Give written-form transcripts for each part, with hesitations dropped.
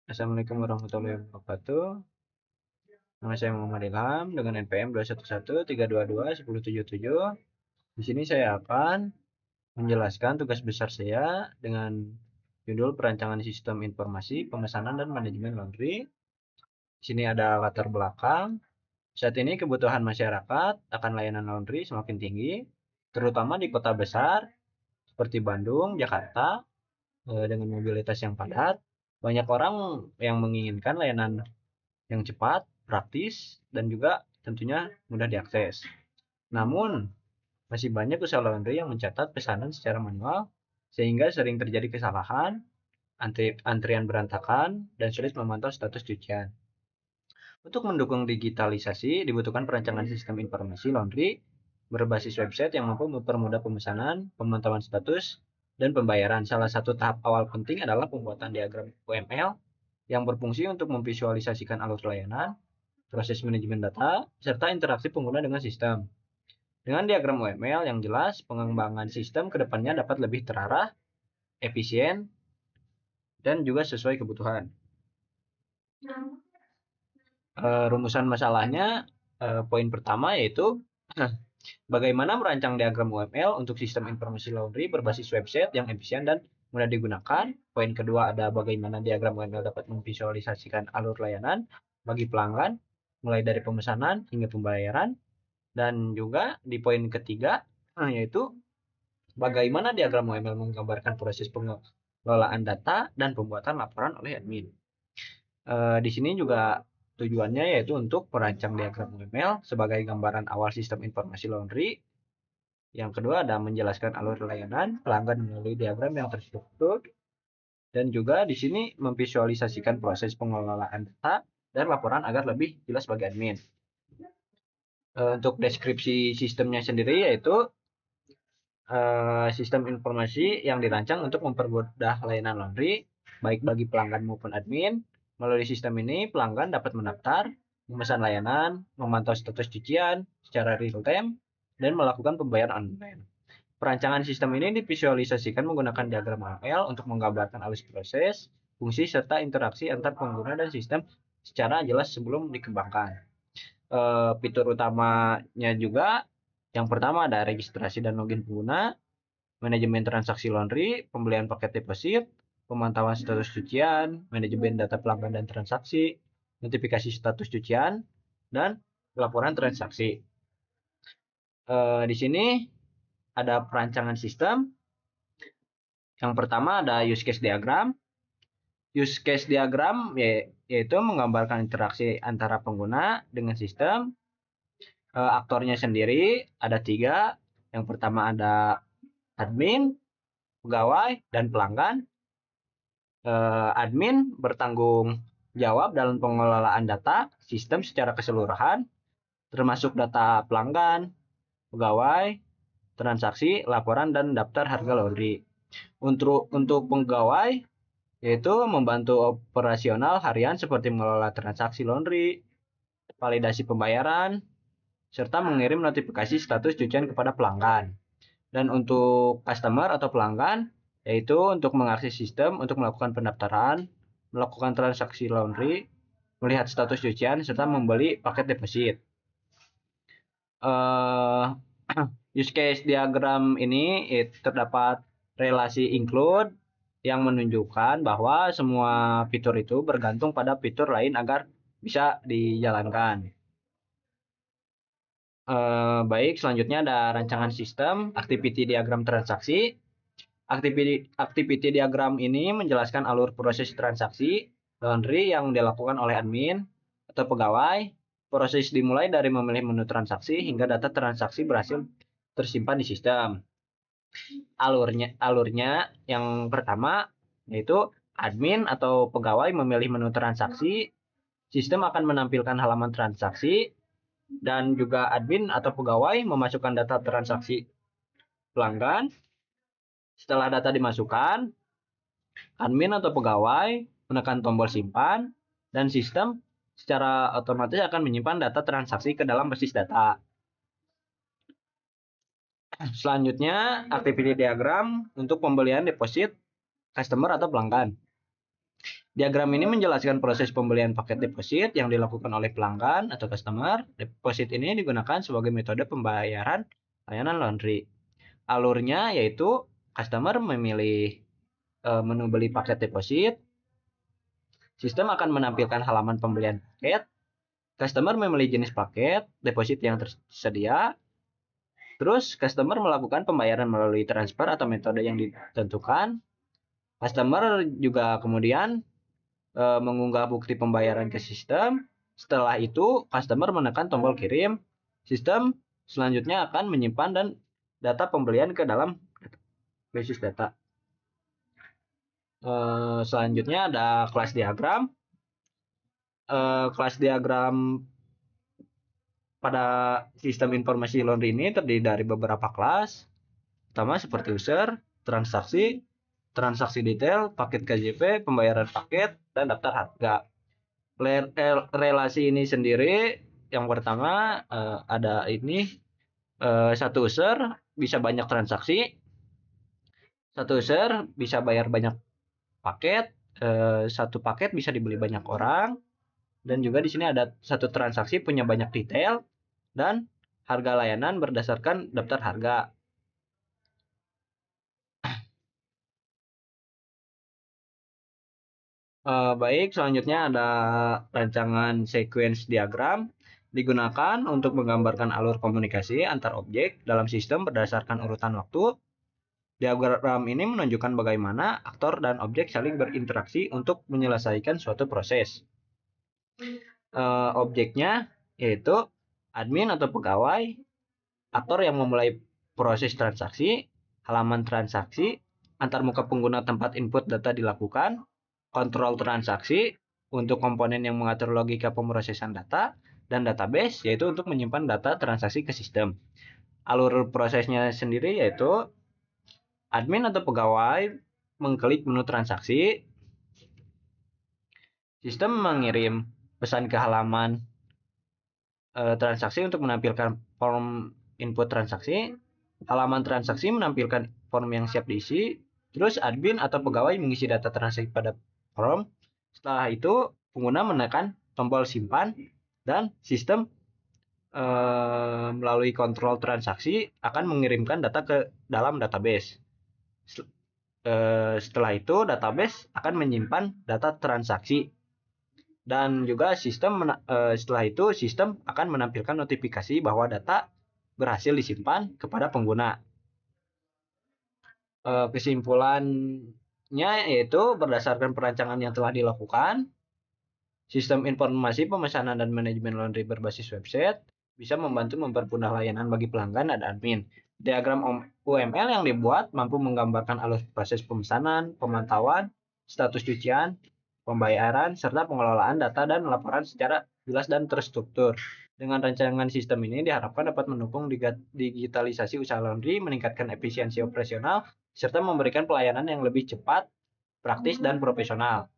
Assalamualaikum warahmatullahi wabarakatuh. Nama saya Muhammad Ilham dengan NPM 211322177. Di sini saya akan menjelaskan tugas besar saya dengan judul perancangan sistem informasi, pemesanan dan manajemen laundry. Di sini ada latar belakang. Saat ini kebutuhan masyarakat akan layanan laundry semakin tinggi, terutama di kota besar seperti Bandung, Jakarta, dengan mobilitas yang padat. Banyak orang yang menginginkan layanan yang cepat, praktis, dan juga tentunya mudah diakses. Namun, masih banyak usaha laundry yang mencatat pesanan secara manual, sehingga sering terjadi kesalahan, antrian berantakan, dan sulit memantau status cucian. Untuk mendukung digitalisasi, dibutuhkan perancangan sistem informasi laundry berbasis website yang mampu mempermudah pemesanan, pemantauan status, dan pembayaran. Salah satu tahap awal penting adalah pembuatan diagram UML yang berfungsi untuk memvisualisasikan alur layanan, proses manajemen data, serta interaksi pengguna dengan sistem. Dengan diagram UML yang jelas, pengembangan sistem ke depannya dapat lebih terarah, efisien, dan juga sesuai kebutuhan. Rumusan masalahnya, poin pertama yaitu bagaimana merancang diagram UML untuk sistem informasi laundry berbasis website yang efisien dan mudah digunakan. Poin kedua ada bagaimana diagram UML dapat memvisualisasikan alur layanan bagi pelanggan, mulai dari pemesanan hingga pembayaran. Dan juga di poin ketiga, yaitu bagaimana diagram UML menggambarkan proses pengelolaan data dan pembuatan laporan oleh admin. Di sini juga tujuannya yaitu untuk merancang diagram UML sebagai gambaran awal sistem informasi laundry. Yang kedua ada menjelaskan alur layanan pelanggan melalui diagram yang terstruktur. Dan juga di sini memvisualisasikan proses pengelolaan data dan laporan agar lebih jelas bagi admin. Untuk deskripsi sistemnya sendiri yaitu sistem informasi yang dirancang untuk mempermudah layanan laundry, baik bagi pelanggan maupun admin. Melalui sistem ini, pelanggan dapat mendaftar, memesan layanan, memantau status cucian secara real-time, dan melakukan pembayaran online. Perancangan sistem ini divisualisasikan menggunakan diagram UML untuk menggambarkan alur proses, fungsi, serta interaksi antar pengguna dan sistem secara jelas sebelum dikembangkan. Fitur utamanya juga yang pertama ada registrasi dan login pengguna, manajemen transaksi laundry, pembelian paket deposit, pemantauan status cucian, manajemen data pelanggan dan transaksi, notifikasi status cucian, dan laporan transaksi. Di sini ada perancangan sistem. Yang pertama ada use case diagram. Use case diagram yaitu menggambarkan interaksi antara pengguna dengan sistem. Aktornya sendiri ada 3. Yang pertama ada admin, pegawai, dan pelanggan. Admin bertanggung jawab dalam pengelolaan data sistem secara keseluruhan, termasuk data pelanggan, pegawai, transaksi, laporan, dan daftar harga laundry. Untuk pegawai, yaitu membantu operasional harian seperti mengelola transaksi laundry, validasi pembayaran, serta mengirim notifikasi status cucian kepada pelanggan. Dan untuk customer atau pelanggan, yaitu untuk mengakses sistem untuk melakukan pendaftaran, melakukan transaksi laundry, melihat status cucian, serta membeli paket deposit. Use case diagram ini terdapat relasi include yang menunjukkan bahwa semua fitur itu bergantung pada fitur lain agar bisa dijalankan. Baik, selanjutnya ada rancangan sistem, activity diagram transaksi. Activity diagram ini menjelaskan alur proses transaksi laundry yang dilakukan oleh admin atau pegawai. Proses dimulai dari memilih menu transaksi hingga data transaksi berhasil tersimpan di sistem. Alurnya yang pertama yaitu admin atau pegawai memilih menu transaksi, sistem akan menampilkan halaman transaksi, dan juga admin atau pegawai memasukkan data transaksi pelanggan. Setelah data dimasukkan, admin atau pegawai menekan tombol simpan, dan sistem secara otomatis akan menyimpan data transaksi ke dalam basis data. Selanjutnya, activity diagram untuk pembelian deposit customer atau pelanggan. Diagram ini menjelaskan proses pembelian paket deposit yang dilakukan oleh pelanggan atau customer. Deposit ini digunakan sebagai metode pembayaran layanan laundry. Alurnya yaitu customer memilih menu beli paket deposit. Sistem akan menampilkan halaman pembelian paket. Customer memilih jenis paket deposit yang tersedia. Terus customer melakukan pembayaran melalui transfer atau metode yang ditentukan. Customer juga kemudian mengunggah bukti pembayaran ke sistem. Setelah itu, customer menekan tombol kirim. Sistem selanjutnya akan menyimpan dan data pembelian ke dalam basis data. Selanjutnya ada kelas diagram. Kelas diagram pada sistem informasi laundry ini terdiri dari beberapa kelas. Pertama seperti user, transaksi, transaksi detail, paket KJP, pembayaran paket, dan daftar harga. Relasi ini sendiri yang pertama ada ini satu user bisa banyak transaksi, satu user bisa bayar banyak paket, satu paket bisa dibeli banyak orang, dan juga di sini ada satu transaksi punya banyak detail dan harga layanan berdasarkan daftar harga. Baik, selanjutnya ada rancangan sequence diagram digunakan untuk menggambarkan alur komunikasi antar objek dalam sistem berdasarkan urutan waktu. Diagram ini menunjukkan bagaimana aktor dan objek saling berinteraksi untuk menyelesaikan suatu proses. Objeknya yaitu admin atau pegawai, aktor yang memulai proses transaksi, halaman transaksi, antarmuka pengguna tempat input data dilakukan, kontrol transaksi untuk komponen yang mengatur logika pemrosesan data, dan database yaitu untuk menyimpan data transaksi ke sistem. Alur prosesnya sendiri yaitu admin atau pegawai mengklik menu transaksi, sistem mengirim pesan ke halaman transaksi untuk menampilkan form input transaksi, halaman transaksi menampilkan form yang siap diisi, terus admin atau pegawai mengisi data transaksi pada form. Setelah itu pengguna menekan tombol simpan dan sistem melalui kontrol transaksi akan mengirimkan data ke dalam database. Setelah itu database akan menyimpan data transaksi dan juga setelah itu sistem akan menampilkan notifikasi bahwa data berhasil disimpan kepada pengguna. Kesimpulannya yaitu berdasarkan perancangan yang telah dilakukan, sistem informasi pemesanan dan manajemen laundry berbasis website bisa membantu mempermudah layanan bagi pelanggan dan admin. Diagram UML yang dibuat mampu menggambarkan alur proses pemesanan, pemantauan, status cucian, pembayaran, serta pengelolaan data dan laporan secara jelas dan terstruktur. Dengan rancangan sistem ini diharapkan dapat mendukung digitalisasi usaha laundry, meningkatkan efisiensi operasional, serta memberikan pelayanan yang lebih cepat, praktis, dan profesional.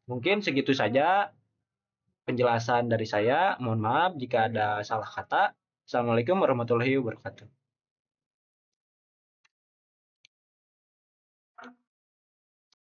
Mungkin segitu saja penjelasan dari saya. Mohon maaf jika ada salah kata. Assalamualaikum warahmatullahi wabarakatuh.